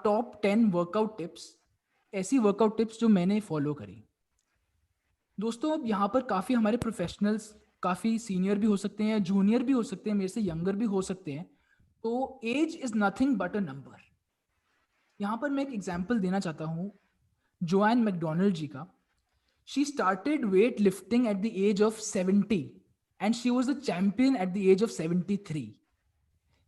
Top 10 workout tips, ऐसी workout tips जो मैंने फॉलो करी। दोस्तों अब यहाँ पर काफ़ी हमारे प्रोफेशनल्स, काफ़ी सीनियर भी हो सकते हैं, जूनियर भी हो सकते हैं, मेरे से यंगर भी हो सकते हैं। तो age is nothing but a number. यहाँ पर मैं एक एग्जाम्पल देना चाहता हूँ जोएन मैकडोनल्ड जी का। She started weight lifting at the age of 70 and she was the champion at the age of 73।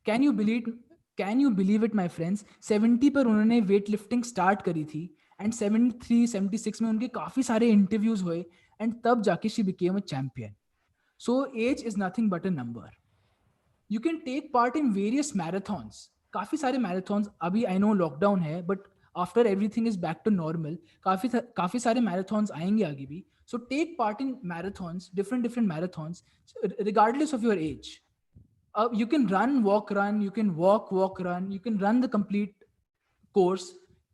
Can you believe can you believe it my friends, 70 पर उन्होंने वेट लिफ्टिंग स्टार्ट करी थी and 73 76 में उनके काफ़ी सारे interviews हुए and तब जाके she became a champion. So age is nothing but a number. You can take part in various marathons, काफ़ी सारे मैराथॉन्स, अभी आई नो लॉकडाउन है but after everything is back to normal काफ़ी सारे marathons आएंगे आगे भी। So take part in marathons, different different marathons, regardless of your age. You can run, walk, run, you can walk, run, you can run the complete course,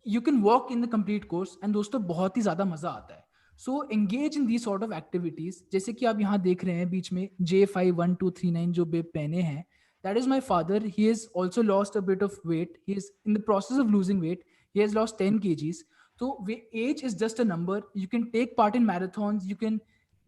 you can walk in the complete course, and दोस्तों बहुत ही ज़्यादा मज़ा आता है। So engage in the sort of activities, जैसे कि आप यहाँ देख रहे हैं बीच में J51239 जो बेब पहने हैं, that is my father. He is also lost a bit of weight, he is in the process of losing weight, he has lost 10 kgs। तो age is just a number. You can take part in marathons, you can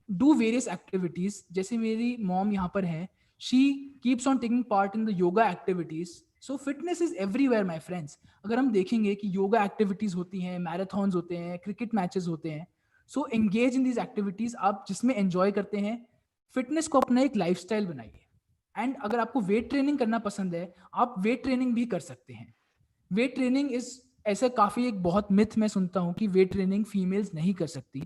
do various activities. जैसे मेरी mom यहाँ पर है, she keeps on taking part in the yoga activities. So fitness is everywhere my friends. अगर हम देखेंगे कि yoga activities होती हैं, मैराथॉन्स होते हैं, क्रिकेट मैचेस होते हैं, सो एंगेज इन दीज एक्टिविटीज, आप जिसमें एंजॉय करते हैं। फिटनेस को अपना एक लाइफस्टाइल बनाइए। एंड अगर आपको वेट ट्रेनिंग करना पसंद है, आप वेट ट्रेनिंग भी कर सकते हैं। वेट ट्रेनिंग इज ऐसे काफ़ी एक बहुत मिथ मैं सुनता हूँ कि वेट ट्रेनिंग फीमेल्स नहीं कर सकती।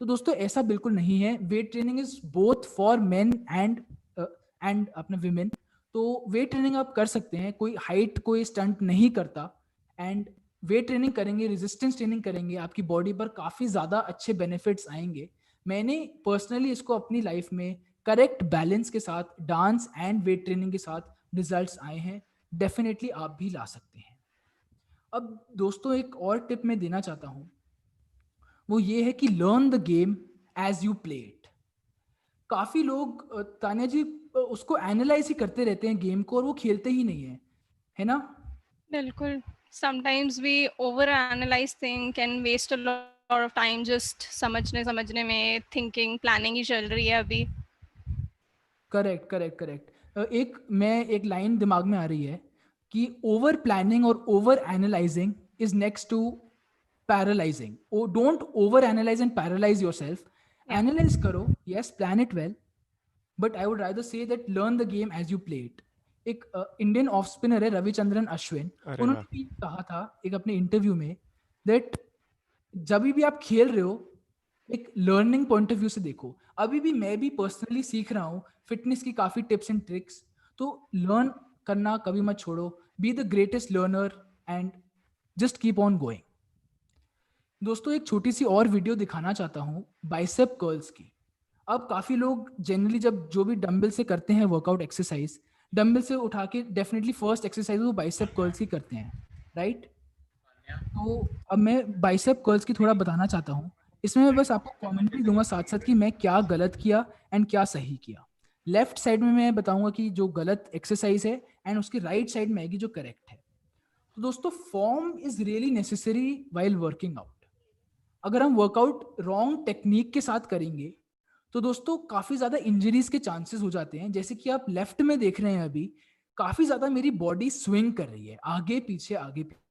तो दोस्तों ऐसा बिल्कुल नहीं है। Weight training is both for main and अपने विमेन। तो वेट ट्रेनिंग आप कर सकते हैं, कोई हाइट कोई स्टंट नहीं करता। एंड वेट ट्रेनिंग करेंगे, रेजिस्टेंस ट्रेनिंग करेंगे, आपकी बॉडी पर काफ़ी ज़्यादा अच्छे बेनिफिट्स आएंगे। मैंने पर्सनली इसको अपनी लाइफ में करेक्ट बैलेंस के साथ, डांस एंड वेट ट्रेनिंग के साथ रिजल्ट्स आए हैं। डेफिनेटली आप भी ला सकते हैं। अब दोस्तों एक और टिप मैं देना चाहता हूँ, वो ये है कि learn the game as you play it. काफी लोग तान्या जी उसको एनालाइज ही करते रहते हैं गेम को, और वो खेलते ही नहीं है ना? बिल्कुल। Sometimes we over analyse thing, can waste a lot of time just समझने समझने में, थिंकिंग प्लानिंग ही चल रही है अभी। Correct correct correct. एक लाइन दिमाग में आ रही है कि ओवर प्लानिंग और over analysing is next to paralysing. Don't over analyse and paralyse yourself. या एनालाइज करो, yes, plan it well, but I would rather say that learn the game as you play it. एक Indian off spinner है रविचंद्रन अश्विन, अरे वाह। उन्होंने भी कहा था एक अपने इंटरव्यू में दैट जब भी आप खेल रहे हो, एक लर्निंग पॉइंट ऑफ व्यू से देखो। अभी भी मैं भी पर्सनली सीख रहा हूँ फिटनेस की काफ़ी टिप्स एंड ट्रिक्स। तो लर्न करना कभी मत छोड़ो, be the greatest learner and just keep on going. दोस्तों एक छोटी सी और वीडियो दिखाना चाहता हूँ बाइसेप कर्ल्स की। अब काफ़ी लोग जनरली जब जो भी डंबल से करते हैं वर्कआउट एक्सरसाइज, डंबल से उठा के डेफिनेटली फर्स्ट एक्सरसाइज वो बाइसेप कर्ल्स की करते हैं, राइट? तो अब मैं बाइसेप कर्ल्स की थोड़ा बताना चाहता हूँ। इसमें मैं बस आपको कमेंट्री दूंगा साथ साथ कि मैं क्या गलत किया एंड क्या सही किया। लेफ्ट साइड में मैं बताऊंगा कि जो गलत एक्सरसाइज है, एंड उसकी राइट साइड में आएगी जो करेक्ट है। तो दोस्तों form is really necessary while working out. अगर हम वर्कआउट रॉन्ग टेक्निक के साथ करेंगे तो दोस्तों काफी ज्यादा इंजरीज के चांसेस हो जाते हैं। जैसे कि आप लेफ्ट में देख रहे हैं, अभी काफी ज्यादा मेरी बॉडी स्विंग कर रही है आगे पीछे आगे पीछे।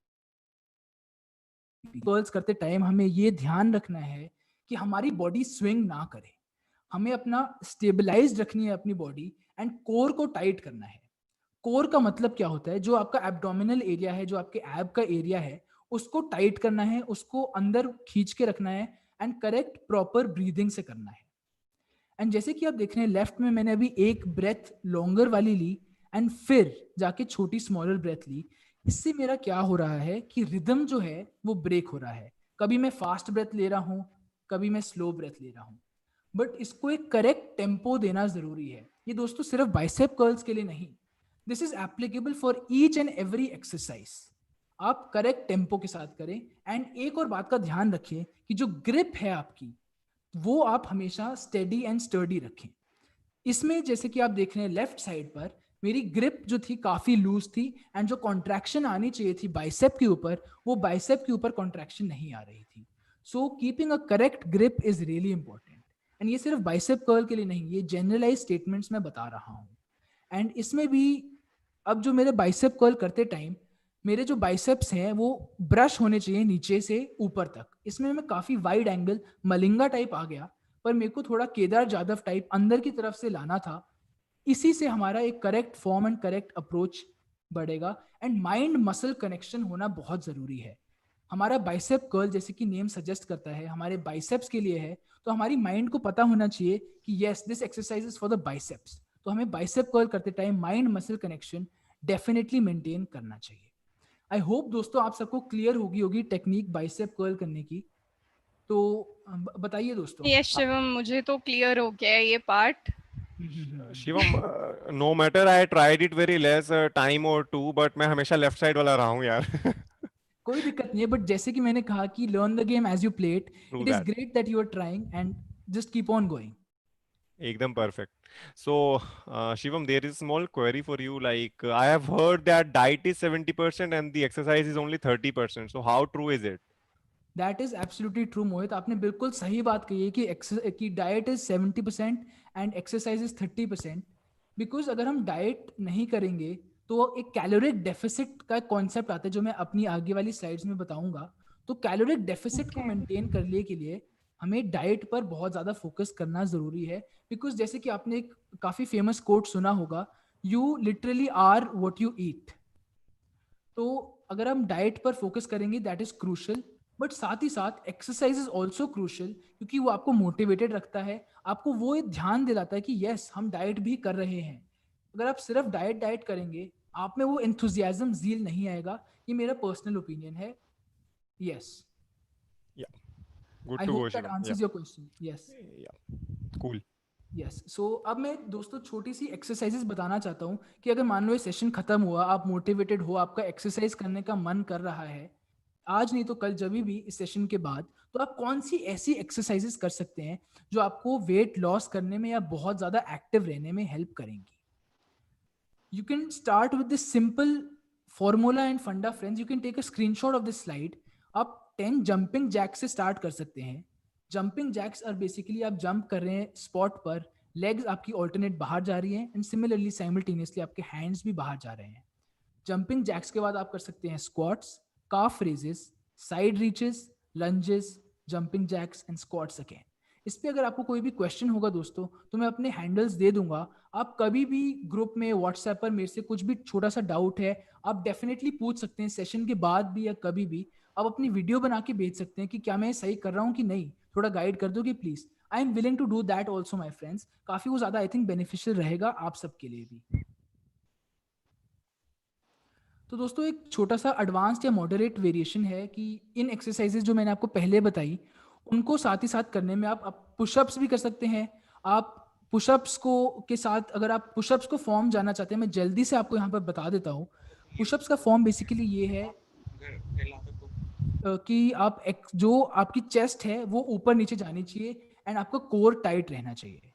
कर्ल्स करते टाइम हमें ये ध्यान रखना है कि हमारी बॉडी स्विंग ना करे। हमें अपना स्टेबलाइज रखनी है अपनी बॉडी, एंड कोर को टाइट करना है। कोर का मतलब क्या होता है? जो आपका एब्डोमिनल एरिया है, जो आपके एब का एरिया है, उसको टाइट करना है, उसको अंदर खींच के रखना है, एंड करेक्ट प्रॉपर ब्रीदिंग से करना है। एंड जैसे कि आप देख रहे हैं लेफ्ट में, मैंने अभी एक ब्रेथ लॉन्गर वाली ली एंड फिर जाके छोटी स्मॉलर ब्रेथ ली। इससे मेरा क्या हो रहा है कि रिदम जो है वो ब्रेक हो रहा है। कभी मैं फास्ट ब्रेथ ले रहा हूँ, कभी मैं स्लो ब्रेथ ले रहा हूँ, बट इसको एक करेक्ट टेम्पो देना जरूरी है। ये दोस्तों सिर्फ बाइसेप कर्ल्स के लिए नहीं, this is applicable for each and every exercise. आप करेक्ट टेम्पो के साथ करें। एंड एक और बात का ध्यान रखिए कि जो ग्रिप है आपकी, वो आप हमेशा स्टेडी एंड स्टर्डी रखें। इसमें जैसे कि आप देख रहे हैं लेफ्ट साइड पर, मेरी ग्रिप जो थी काफी लूज थी, एंड जो कॉन्ट्रैक्शन आनी चाहिए थी बाइसेप के ऊपर, वो बाइसेप के ऊपर कॉन्ट्रैक्शन नहीं आ रही थी. So keeping a correct grip is really important. And ये सिर्फ बाइसेप कर्ल के लिए नहीं, ये जनरलाइज स्टेटमेंट्स मैं बता रहा हूँ. एंड इसमें भी अब जो मेरे बाइसेप कर्ल करते टाइम, मेरे जो बाइसेप्स हैं वो ब्रश होने चाहिए नीचे से ऊपर तक. इसमें मैं काफी वाइड एंगल मलिंगा टाइप आ गया, पर मेरे को थोड़ा केदार जादव टाइप अंदर की तरफ से लाना था. इसी से हमारा एक correct form and correct approach बढ़ेगा. एंड माइंड मसल कनेक्शन होना बहुत जरूरी है. हमारा बाइसेप कर्ल जैसे कि नेम सजेस्ट करता है हमारे बाइसेप्स के लिए है, तो हमारी माइंड को पता होना चाहिए कि yes this exercise is for the biceps. तो हमें बाइसेप कर्ल करते time mind muscle connection definitely maintain करना चाहिए. आई होप दोस्तों आप सबको क्लियर होगी टेक्निक बाइसेप कर्ल करने की. तो बताइए दोस्तों. यस शिवम, मुझे तो क्लियर हो गया है ये part. Shivam, no matter I tried it very less time और टू, बट मैं हमेशा लेफ्ट साइड वाला रहा हूँ यार. कोई दिक्कत नहीं है, बट जैसे कि मैंने कहा कि learn the game as you play it. True it is that. Great that you are trying and just keep on going. एकदम perfect. So, Shivam, there is small query for you. Like, I have heard that diet is 70% and the exercise is only 30%. So, how true is it? That is absolutely true Mohit. आपने बिल्कुल सही बात कही है कि diet is 70% and exercise is 30%. Because अगर हम diet नहीं करेंगे तो एक कैलोरिक डेफिसिट का कॉन्सेप्ट आता है जो मैं अपनी आगे वाली स्लाइड्स में बताऊंगा. तो कैलोरिक डेफिसिट को मेंटेन करने के लिए हमें डाइट पर बहुत ज़्यादा फोकस करना ज़रूरी है. बिकॉज जैसे कि आपने एक काफ़ी फेमस कोट सुना होगा, you literally are what you eat. तो अगर हम डाइट पर फोकस करेंगे दैट इज क्रूशल. बट साथ ही साथ एक्सरसाइज इज ऑल्सो क्रूशल, क्योंकि वो आपको मोटिवेटेड रखता है, आपको वो एक ध्यान दिलाता है कि यस हम डाइट भी कर रहे हैं. अगर आप सिर्फ डाइट डाइट करेंगे आप में वो एंथुजियाज्म ज़ील नहीं आएगा. ये मेरा पर्सनल ओपिनियन है. Yes, Yeah, good I to go, hope that Shivam. Answers Yeah, your question. Yes. yeah, cool. Yes. So अब मैं दोस्तों छोटी सी एक्सरसाइजेस बताना चाहता हूँ कि अगर मान लो ये सेशन खत्म हुआ, आप मोटिवेटेड हो, आपका एक्सरसाइज करने का मन कर रहा है, आज नहीं तो कल जब भी इस सेशन के बाद, तो आप कौन सी ऐसी एक्सरसाइजेस कर सकते हैं जो आपको वेट लॉस करने में या बहुत ज़्यादा एक्टिव रहने में हेल्प करेंगी. You can start with this simple formula and funda, friends. You can take a screenshot of this slide. आप 10 jumping jacks से start कर सकते हैं. Jumping jacks are basically आप jump कर रहे हैं spot पर, legs आपकी alternate बाहर जा रही हैं, and similarly simultaneously आपके hands भी बाहर जा रहे हैं. Jumping jacks के बाद आप कर सकते हैं squats, calf raises, side reaches, lunges, jumping jacks and squats again. इस पे अगर आपको कोई भी क्वेश्चन होगा दोस्तों तो मैं अपने हैंडल्स दे दूंगा. आप कभी भी ग्रुप में व्हाट्सएप पर मेरे से कुछ भी छोटा सा डाउट है आप डेफिनेटली पूछ सकते हैं. सेशन के बाद भी या कभी भी आप अपनी वीडियो बना के भेज सकते हैं कि क्या मैं सही कर रहा हूँ कि नहीं, थोड़ा गाइड कर दो कि please. I am willing to do that also my friends. काफी वो ज्यादा आई थिंक बेनिफिशियल रहेगा आप सबके लिए भी. तो दोस्तों एक छोटा सा एडवांस्ड या मॉडरेट वेरिएशन है कि इन एक्सरसाइजेज जो मैंने आपको पहले बताई उनको साथ ही साथ करने में आप पुशअप्स भी कर सकते हैं. आप पुशअप्स को के साथ अगर आप पुशअप्स को फॉर्म जानना चाहते हैं, मैं जल्दी से आपको यहाँ पर बता देता हूँ. पुशअप्स का फॉर्म बेसिकली ये है कि आप जो आपकी चेस्ट है वो ऊपर नीचे जानी चाहिए एंड आपका कोर टाइट रहना चाहिए.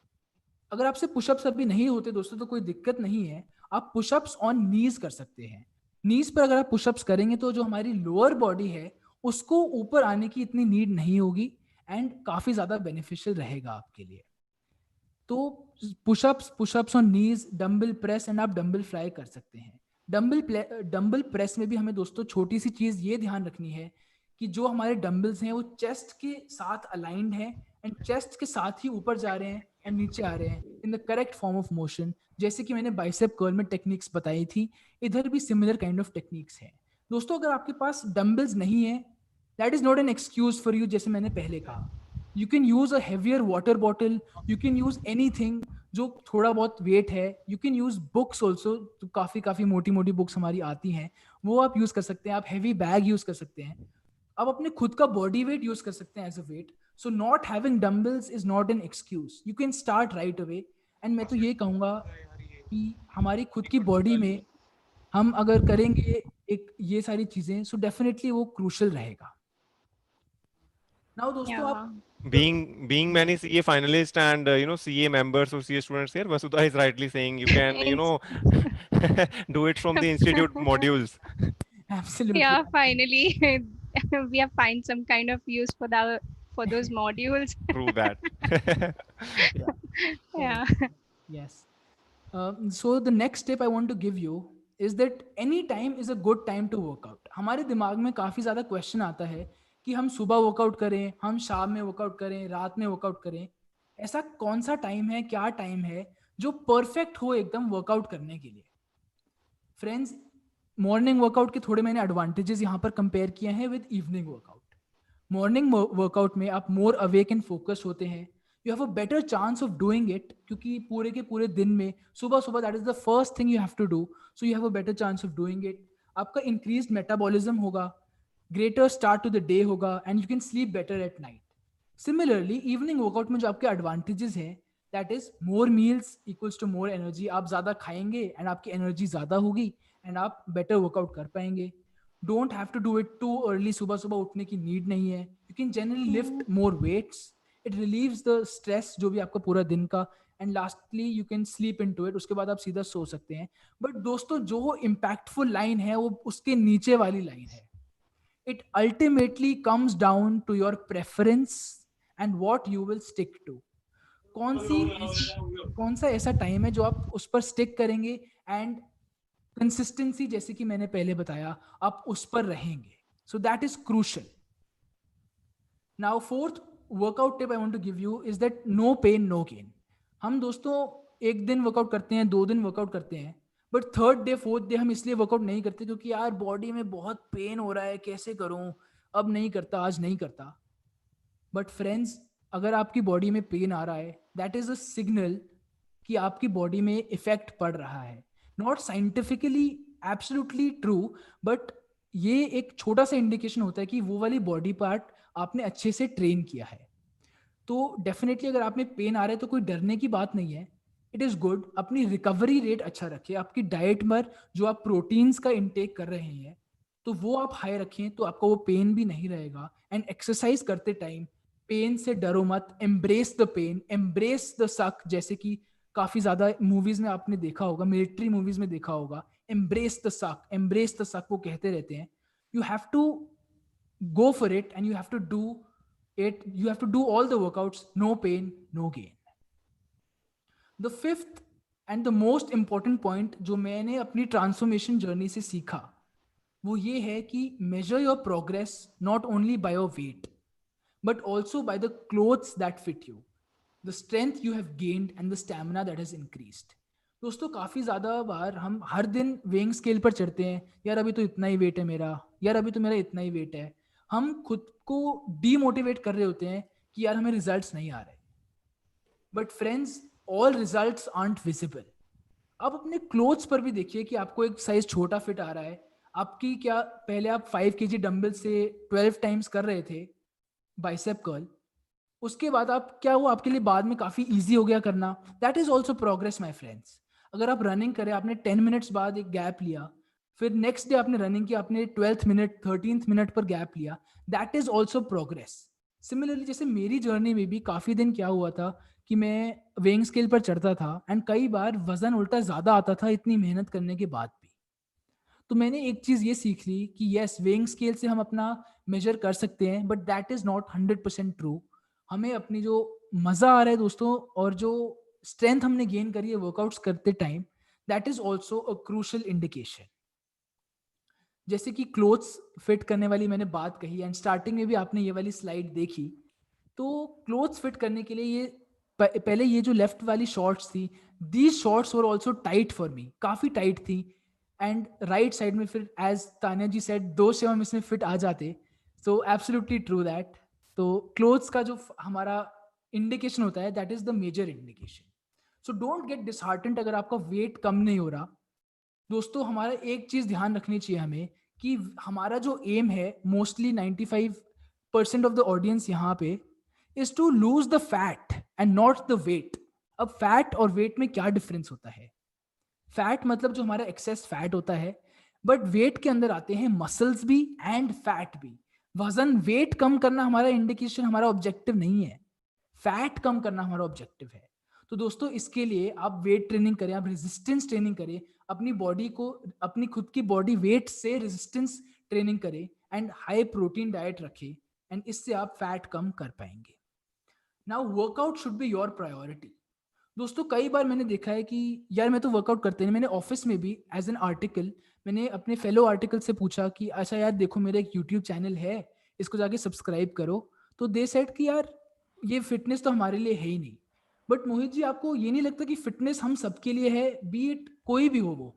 अगर आपसे पुशअप्स अभी नहीं होते दोस्तों तो कोई दिक्कत नहीं है, आप पुशअप्स ऑन नीज कर सकते हैं. नीज पर अगर आप पुशअप्स करेंगे तो जो हमारी लोअर बॉडी है उसको ऊपर आने की इतनी नीड नहीं होगी एंड काफी ज्यादा बेनिफिशियल रहेगा आपके लिए. तो pushups on knees, dumbbell press and आप डंबल फ्लाई कर सकते हैं. डंबल प्रेस में भी हमें दोस्तों छोटी सी चीज ये ध्यान रखनी है कि जो हमारे डंबल्स हैं वो चेस्ट के साथ अलाइंड है एंड चेस्ट के साथ ही ऊपर जा रहे हैं एंड नीचे आ रहे हैं in the correct form of motion. जैसे कि मैंने बाइसेप कर्ल में टेक्निक्स बताई थी, इधर भी सिमिलर काइंड ऑफ टेक्निक्स हैं. दोस्तों अगर आपके पास डंबल्स नहीं है that is not an excuse for you. जैसे मैंने पहले कहा, you can use a heavier water bottle, you can use anything जो थोड़ा बहुत वेट है. You can use books also, तो काफी मोटी मोटी बुक्स हमारी आती हैं वो आप यूज कर सकते हैं. आप हैवी बैग यूज कर सकते हैं. आप अपने खुद का बॉडी वेट यूज कर सकते हैं as a weight. So not having dumbbells is not an excuse. You can start right away. And मैं तो ये कहूंगा कि हमारी खुद की बॉडी में हम अगर करेंगे एक ये सारी चीजें सो डेफिनेटली वो क्रूशल रहेगा. नाउ दोस्तों Yeah. आप Being many CA finalists and CA members or CA students here, Vasudha is rightly saying you can It's, do it from the institute modules. Absolutely yeah, finally we have find some kind of use for that, for those modules. True that. Yeah. Yeah. yes. So the next tip I want to give you is that any time is a good time to work out. हमारे दिमाग में काफ़ी ज़्यादा question आता है कि हम सुबह वर्कआउट करें, हम शाम में वर्कआउट करें, रात में वर्कआउट करें. ऐसा कौन सा टाइम है, क्या टाइम है जो परफेक्ट हो एकदम वर्कआउट करने के लिए? फ्रेंड्स, मॉर्निंग वर्कआउट के थोड़े मैंने एडवांटेजेस यहाँ पर कंपेयर किए हैं with evening workout. Morning workout में आप मोर अवेक एंड फोकस होते हैं. You have a better chance of doing it, क्योंकि पूरे के पूरे दिन में सुबह सुबह that is the first thing you have to do, so you have a better chance of doing it. आपका इंक्रीज मेटाबॉलिज्म होगा, greater start to the day होगा, and you can sleep better at night. Similarly evening workout में जो आपके advantages हैं, that is more meals equals to more energy. आप ज़्यादा खाएंगे एंड आपकी एनर्जी ज़्यादा होगी एंड आप बेटर वर्कआउट कर पाएंगे. Don't have to do it too early. सुबह सुबह उठने की नीड नहीं है. You can generally lift more weights. It relieves the stress जो भी आपका पूरा दिन का. And lastly you can sleep into it. उसके बाद आप सीधा सो सकते हैं. बट दोस्तों जो इम्पैक्टफुल लाइन है वो उसके नीचे वाली लाइन है. It ultimately comes down to your preference and what you will stick to. कौन सा ऐसा टाइम है जो आप उस पर स्टिक करेंगे एंड कंसिस्टेंसी, जैसे कि मैंने पहले बताया, आप उस पर रहेंगे. So that is crucial. Now fourth workout tip I want to give you is that no pain no gain. हम दोस्तों एक दिन वर्कआउट करते हैं, 2 दिन वर्कआउट करते हैं, but third day fourth day हम इसलिए वर्कआउट नहीं करते क्योंकि यार बॉडी में बहुत पेन हो रहा है, कैसे करूं, अब नहीं करता, आज नहीं करता. बट फ्रेंड्स, अगर आपकी बॉडी में पेन आ रहा है, दैट इज अ सिग्नल कि आपकी बॉडी में इफेक्ट पड़ रहा है. Not scientifically absolutely true, but ये एक छोटा सा इंडिकेशन होता है कि वो वाली बॉडी पार्ट आपने अच्छे से ट्रेन किया है. तो डेफिनेटली अगर आप में पेन आ रहा है तो कोई डरने की बात नहीं है. It is good. अपनी रिकवरी रेट अच्छा रखें. आपकी डाइट में जो आप प्रोटीन्स का इंटेक कर रहे हैं तो वो आप हाई रखें, तो आपका वो पेन भी नहीं रहेगा. एंड एक्सरसाइज करते टाइम पेन से डरो मत. Embrace the pain, embrace the suck. जैसे कि काफ़ी ज़्यादा मूवीज़ में आपने देखा होगा, मिलिट्री मूवीज़ में देखा होगा, embrace the suck, embrace the suck वो कहते रहते हैं. You have to go for it and you have to do it. You have to do all the workouts. No pain no gain. The fifth and the most important point जो मैंने अपनी transformation journey से सीखा वो ये है कि measure your progress not only by your weight but also by the clothes that fit you, the strength you have gained and the stamina that has increased. दोस्तों काफ़ी ज़्यादा बार हम हर दिन वेइंग स्केल पर चढ़ते हैं, यार अभी तो इतना ही वेट है मेरा, यार अभी तो मेरा इतना ही वेट है. हम खुद को डीमोटिवेट कर रहे होते हैं कि यार हमें रिजल्ट्स नहीं आ रहे. But friends, all results aren't visible. आप अपने क्लोथ्स पर भी देखिए कि आपको एक साइज छोटा फिट आ रहा है. आपकी क्या पहले आप 5 kg डंबल से 12 टाइम्स कर रहे थे बाइसेप कर्ल, उसके बाद आप क्या वो आपके लिए बाद में काफ़ी ईजी हो गया करना. That is also progress my friends. अगर आप रनिंग करें, आपने 10 मिनट्स बाद एक गैप लिया, फिर नेक्स्ट डे आपने रनिंग किया, आपने 12th मिनट 13th मिनट पर गैप लिया, that is also progress. Similarly जैसे मेरी जर्नी में भी काफ़ी दिन क्या हुआ था कि मैं वेइंग स्केल पर चढ़ता था एंड कई बार वजन उल्टा ज़्यादा आता था इतनी मेहनत करने के बाद भी. तो मैंने एक चीज़ ये सीख ली कि येस, वेइंग स्केल से हम अपना मेजर कर सकते हैं, but that is not 100% true. हमें अपनी जो मज़ा आ रहा है दोस्तों और जो स्ट्रेंथ हमने गेन करी है वर्कआउट्स करते time, that is also a crucial indication. जैसे कि क्लोथ्स फिट करने वाली मैंने बात कही एंड स्टार्टिंग में भी आपने ये वाली स्लाइड देखी, तो क्लोथ्स फिट करने के लिए ये पहले ये जो लेफ्ट वाली शॉर्ट्स थी, these shorts were also tight for me, काफ़ी टाइट थी. एंड राइट साइड में फिर एज तान्या जी सेड 2 से हम इसमें फिट आ जाते. So absolutely true that. तो क्लोथ्स का जो हमारा इंडिकेशन होता है that is the major indication. So don't get disheartened अगर आपका वेट कम नहीं हो रहा. दोस्तों हमारा एक चीज ध्यान रखनी चाहिए हमें कि हमारा जो एम है, मोस्टली 95% ऑफ द ऑडियंस यहाँ पे, is to lose the fat and not the weight. अब फैट और वेट में क्या डिफरेंस होता है? फैट मतलब जो हमारा एक्सेस फैट होता है, बट वेट के अंदर आते हैं मसल्स भी एंड फैट भी. वजन वेट कम करना हमारा इंडिकेशन, हमारा ऑब्जेक्टिव नहीं है, फैट कम करना हमारा ऑब्जेक्टिव है। तो दोस्तों इसके लिए आप वेट ट्रेनिंग करें, आप रेजिस्टेंस ट्रेनिंग करें, अपनी बॉडी को, अपनी खुद की बॉडी वेट से रेजिस्टेंस ट्रेनिंग करें एंड हाई प्रोटीन डाइट रखें, एंड इससे आप फैट कम कर पाएंगे। Now workout should be your priority. दोस्तों कई बार मैंने देखा है कि यार मैं तो वर्कआउट करते नहीं, मैंने ऑफिस में भी एज एन आर्टिकल मैंने अपने फेलो आर्टिकल से पूछा कि अच्छा यार देखो मेरा एक यूट्यूब चैनल है, इसको जाके सब्सक्राइब करो। तो दे सेड कि यार ये फिटनेस तो हमारे लिए है ही नहीं। बट मोहित जी, आपको ये नहीं लगता कि फिटनेस हम सबके लिए है, बी इट कोई भी हो वो?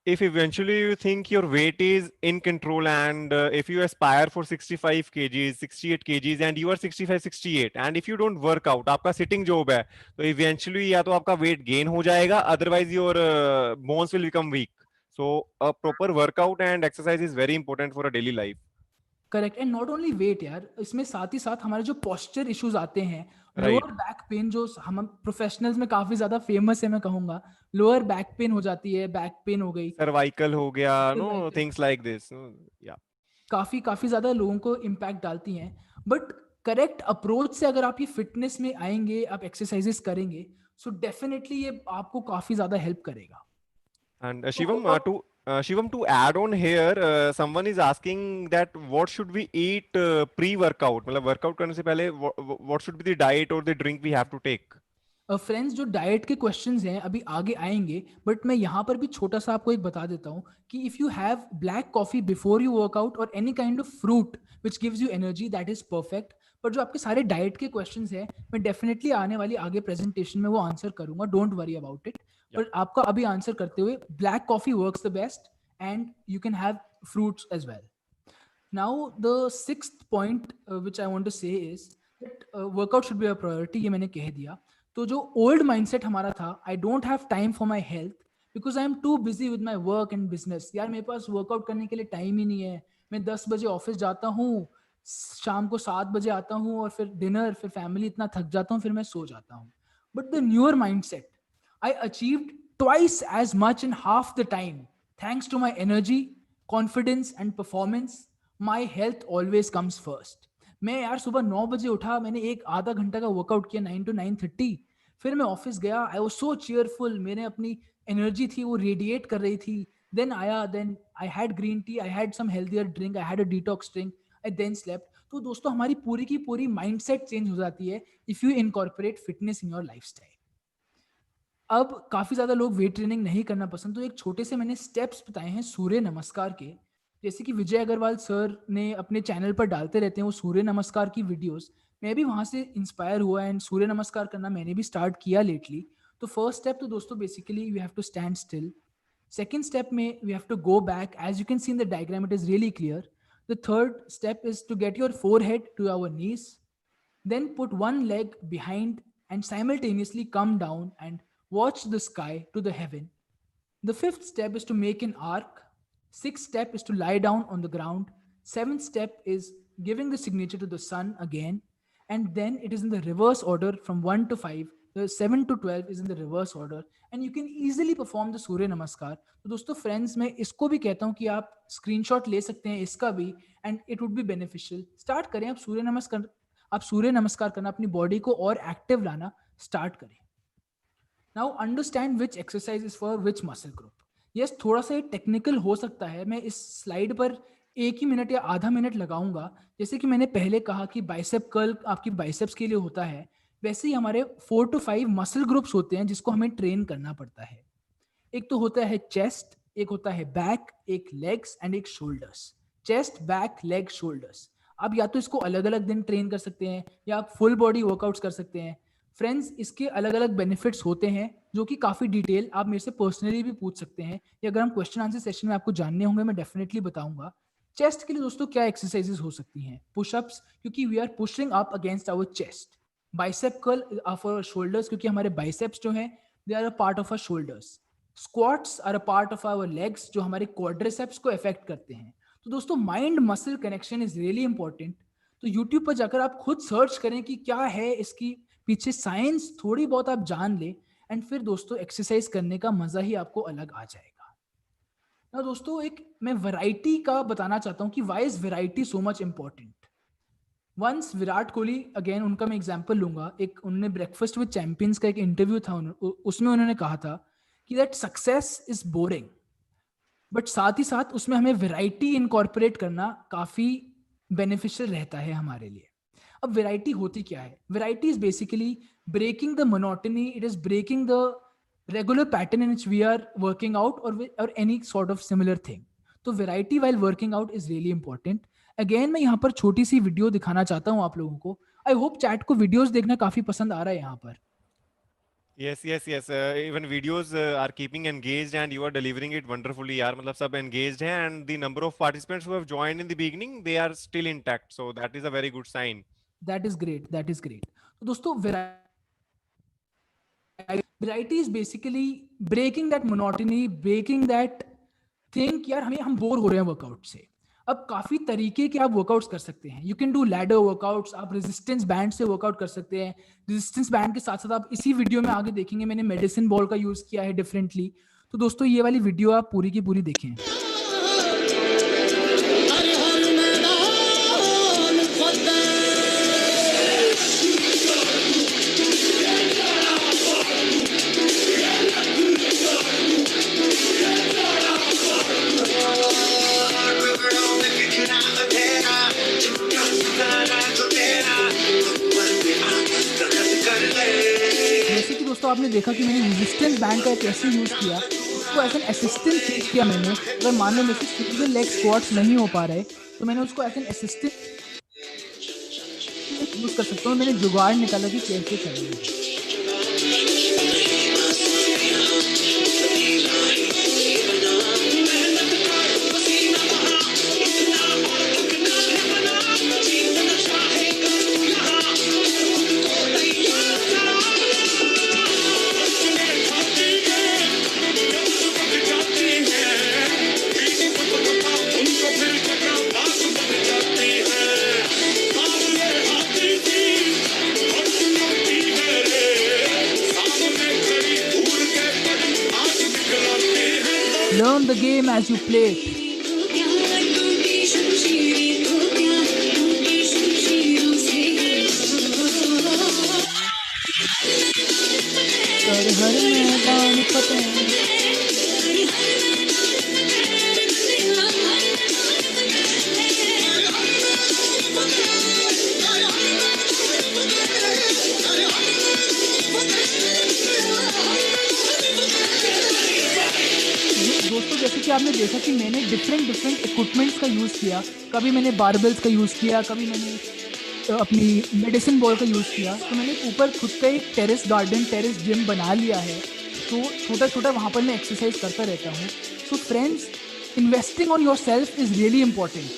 If eventually you think your weight is in control and if you aspire for 65 kgs, 68 kgs and you are 65, 68 and if you don't work out, आपका sitting job है, तो eventually या तो आपका weight gain हो जाएगा, otherwise your bones will become weak. So a proper workout and exercise is very important for a daily life. Correct, and not only weight यार, इसमें साथ ही साथ हमारे जो पोस्चर इश्यूज आते हैं, Right. लोअर बैक पेन जो हम प्रोफेशनल्स में काफी ज्यादा फेमस है, मैं कहूंगा लोअर बैक पेन हो जाती है, बैक पेन हो गई, Cervical हो गया, no, cervical, things like this. No? Yeah. काफी काफी ज्यादा लोगों को इम्पैक्ट डालती हैं। बट करेक्ट अप्रोच से अगर आप ये फिटनेस में आएंगे, आप एक्सरसाइजेस करेंगे, सो डेफिनेटली ये आपको काफी ज्यादा हेल्प करेगा। And तो Shivam, to add on here, someone is asking that what should we eat pre-workout? मतलब workout करने से पहले what should be the diet or the drink we have to take? Friends जो डाइट के questions हैं अभी आगे आएंगे, बट मैं यहाँ पर भी छोटा सा आपको एक बता देता हूँ कि if you have black coffee before you workout और any kind of fruit which gives you energy, that is perfect. पर जो आपके सारे डाइट के क्वेश्चंस हैं मैं डेफिनेटली आने वाली आगे प्रेजेंटेशन में वो आंसर करूंगा, डोंट वरी अबाउट इट। पर आपका अभी आंसर करते हुए, black coffee works the best and you can have fruits as well. Now, the sixth point which I want to say is that workout should be a priority, ये मैंने कह दिया। तो जो ओल्ड माइंडसेट हमारा था, I don't have time for my health because I am too busy with my work and business, यार मेरे पास वर्कआउट करने के लिए टाइम ही नहीं है, मैं 10 बजे ऑफिस जाता हूँ, शाम को 7 बजे आता हूँ, और फिर डिनर, फिर फैमिली, इतना थक जाता हूँ, फिर मैं सो जाता हूँ। But the newer mindset, I achieved twice as much in half the time thanks to my energy, confidence and performance. My health always comes first. मैं यार सुबह 9 बजे उठा, मैंने एक आधा घंटा का वर्कआउट किया 9 to 9:30, फिर मैं ऑफिस गया, आई वाज सो चीयरफुल, मेरे अपनी एनर्जी थी वो रेडिएट कर रही थी। देन आया, then I had green tea, I had some healthier drink, I had a detox drink, I then slept. तो दोस्तों हमारी पूरी की पूरी माइंडसेट चेंज हो जाती है if you incorporate fitness in your lifestyle. अब काफी ज्यादा लोग वेट ट्रेनिंग नहीं करना पसंद, तो एक छोटे से मैंने स्टेप्स बताए हैं सूर्य नमस्कार के, जैसे कि विजय अग्रवाल सर ने अपने चैनल पर डालते रहते हैं वो सूर्य नमस्कार की वीडियोस, मैं भी वहां से इंस्पायर हुआ एंड सूर्य नमस्कार करना मैंने भी स्टार्ट किया लेटली। तो फर्स्ट स्टेप तो दोस्तों basically you have to stand still. Second step में we have to go back, as you can see in the diagram it is really clear. The third step is to get your forehead to our knees, then put one leg behind and simultaneously come down and watch the sky to the heaven. The fifth step is to make an arc. Sixth step is to lie down on the ground. Seventh step is giving the signature to the sun again. And then it is in the reverse order from 1 to 5. The 7 to 12 is in the reverse order. And you can easily perform the Surya Namaskar. तो दोस्तों friends, मैं इसको भी कहता हूँ कि आप screenshot ले सकते हैं इसका भी, and it would be beneficial. Start करें आप सूर्य नमस्कार करना, अपनी बॉडी को और एक्टिव लाना स्टार्ट करें। Now understand which exercise is for which muscle group. Yes, थोड़ा सा टेक्निकल हो सकता है, मैं इस स्लाइड पर 1 ही मिनट या आधा मिनट लगाऊंगा। जैसे कि मैंने पहले कहा कि बाइसेप कर्ल आपकी बाइसेप्स के लिए होता है, वैसे ही हमारे 4 to 5 मसल ग्रुप्स होते हैं जिसको हमें ट्रेन करना पड़ता है। एक तो होता है चेस्ट, एक होता है बैक, एक लेग्स एंड एक shoulders. Chest, back, leg, shoulders. आप या तो इसको अलग अलग दिन ट्रेन कर सकते हैं या आप फुल बॉडी वर्कआउट्स कर सकते हैं। फ्रेंड्स, इसके अलग अलग बेनिफिट्स होते हैं जो कि काफ़ी डिटेल आप मेरे से पर्सनली भी पूछ सकते हैं, या अगर हम क्वेश्चन आंसर सेशन में आपको जानने होंगे मैं डेफिनेटली बताऊंगा। चेस्ट के लिए दोस्तों क्या एक्सरसाइजेस हो सकती हैं? पुशअप्स, क्योंकि we are pushing up against our chest. Bicep curl for shoulders, क्योंकि हमारे बाइसेप्स जो हैं they are a part of our shoulders. Squats are a part of our legs, जो हमारे क्वाड्रिसेप्स को अफेक्ट करते हैं। तो दोस्तों mind muscle connection is really important. तो यूट्यूब पर जाकर आप खुद सर्च करें कि क्या है इसकी पीछे साइंस, थोड़ी बहुत आप जान ले, एंड फिर दोस्तों एक्सरसाइज करने का मजा ही आपको अलग आ जाएगा। ना दोस्तों, एक मैं वैरायटी का बताना चाहता हूँ कि why is variety so much important. Once Virat Kohli, again उनका मैं एग्जांपल लूंगा, एक उन्होंने ब्रेकफास्ट विद चैंपियंस का एक इंटरव्यू था, उसमें उन्होंने कहा था कि that success is boring, but साथ ही साथ उसमें हमें वैरायटी इनकॉर्पोरेट करना काफी बेनिफिशियल रहता है हमारे लिए. अब वैरायटी होती क्या है? Variety is basically breaking the monotony, it is breaking the regular pattern in which we are working out, or any sort of similar thing. तो variety while working out is really important. Again मैं यहाँ पर छोटी सी video दिखाना चाहता हूँ आप लोगों को. आई होप चैट को वीडियोस देखना काफी पसंद आ रहा है यहाँ पर. Yes, yes, yes. Even videos are keeping engaged and you are delivering it wonderfully, यार. मतलब सब engaged हैं and the number of participants who have joined in the beginning, they are still intact. So that is a very good sign. That is great. That is great. तो दोस्तों variety is basically breaking that monotony, breaking that think यार हम bore हो रहे हैं workout से. अब काफी तरीके के आप वर्कआउट्स कर सकते हैं. You can do ladder workouts, आप रेजिस्टेंस बैंड से वर्कआउट कर सकते हैं. रेजिस्टेंस बैंड के साथ साथ आप इसी वीडियो में आगे देखेंगे मैंने मेडिसिन बॉल का यूज किया है डिफरेंटली. तो दोस्तों ये वाली वीडियो आप पूरी की पूरी देखें. जैसे कि दोस्तों आपने देखा कि मैंने रेजिस्टेंस बैंड का कैसे यूज किया, उसको एज एन असिस्टेंट यूज किया मैंने. अगर मान लो मेरे से सिंगल लेग स्क्वाट्स नहीं हो पा रहे तो मैंने उसको एज एन असिस्टेंट यूज कर सकता हूँ. मैंने जुगाड़ निकाला कि कैसे करना है. Learn the game as you play it. कर हर मैदान फतेह. दोस्तों जैसे कि आपने देखा कि मैंने डिफरेंट इक्विपमेंट्स का यूज़ किया. कभी मैंने बारबेल्स का यूज़ किया, कभी मैंने अपनी मेडिसिन बॉल का यूज़ किया. तो मैंने ऊपर खुद का एक टेरेस गार्डन, टेरेस जिम बना लिया है. तो छोटा छोटा वहाँ पर मैं एक्सरसाइज करता रहता हूँ. So friends, investing on your self is really important.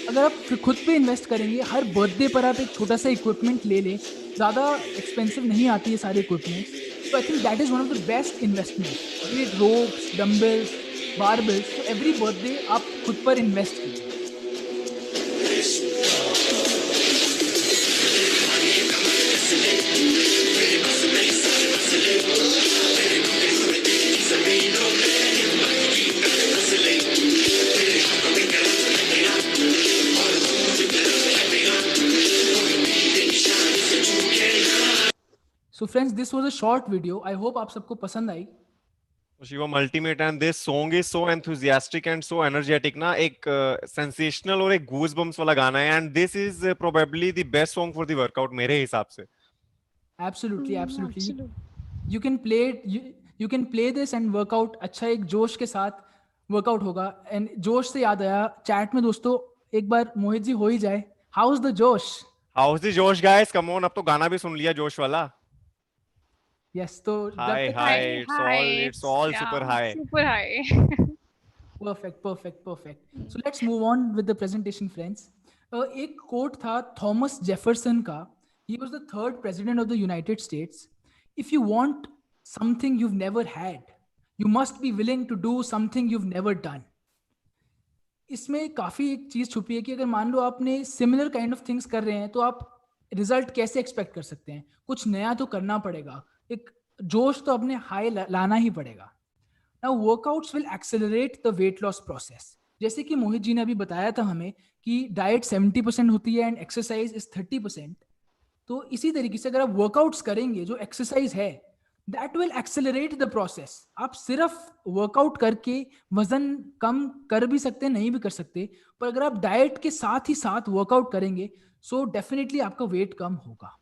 अगर आप खुद पे इन्वेस्ट करेंगे, हर बर्थडे पर आप एक छोटा सा इक्विपमेंट ले लें. ज़्यादा एक्सपेंसिव नहीं आती है सारे equipments. So I think that is one of the best investments. Be it ropes, dumbbells, barbells. So every birthday आप खुद पर invest कीजिए. So friends, this was a short video. I hope आप सबको पसंद आई. Shivam, ultimate, and this song is so enthusiastic and so energetic ना. एक sensational और एक goosebumps वाला गाना है, and this is probably the best song for the workout मेरे हिसाब से. Absolutely. You can play it. You can play this and work out. अच्छा एक जोश के साथ वर्कआउट होगा. एंड जोश से याद आया, चैट में दोस्तों एक बार मोहित जी हो ही जाए. हाउ इज द जोश? How's the Josh, guys? Come on, अब तो गाना भी सुन लिया जोश वाला. यस, तो Hi, it's all super high. Super high. Perfect. So let's move on with the presentation, friends. एक कोट था थॉमस जेफरसन का. He was the third president of the United States. If you want something you've never had, you must be willing to do something you've never done. इसमें काफी एक चीज छुपी है कि अगर मान लो आपने सिमिलर काइंड ऑफ थिंग्स कर रहे हैं तो आप रिजल्ट कैसे एक्सपेक्ट कर सकते हैं? कुछ नया तो करना पड़ेगा. एक जोश तो अपने हाई लाना ही पड़ेगा. Now workouts will accelerate the weight loss process. जैसे कि मोहित जी ने अभी बताया था हमें कि डाइट 70% होती है एंड एक्सरसाइज इज 30%. तो इसी तरीके से अगर आप वर्कआउट्स करेंगे, जो एक्सरसाइज है that will accelerate the process. आप सिर्फ वर्कआउट करके वजन कम कर भी सकते हैं, नहीं भी कर सकते, पर अगर आप डाइट के साथ ही साथ वर्कआउट करेंगे सो डेफिनेटली आपका वेट कम होगा.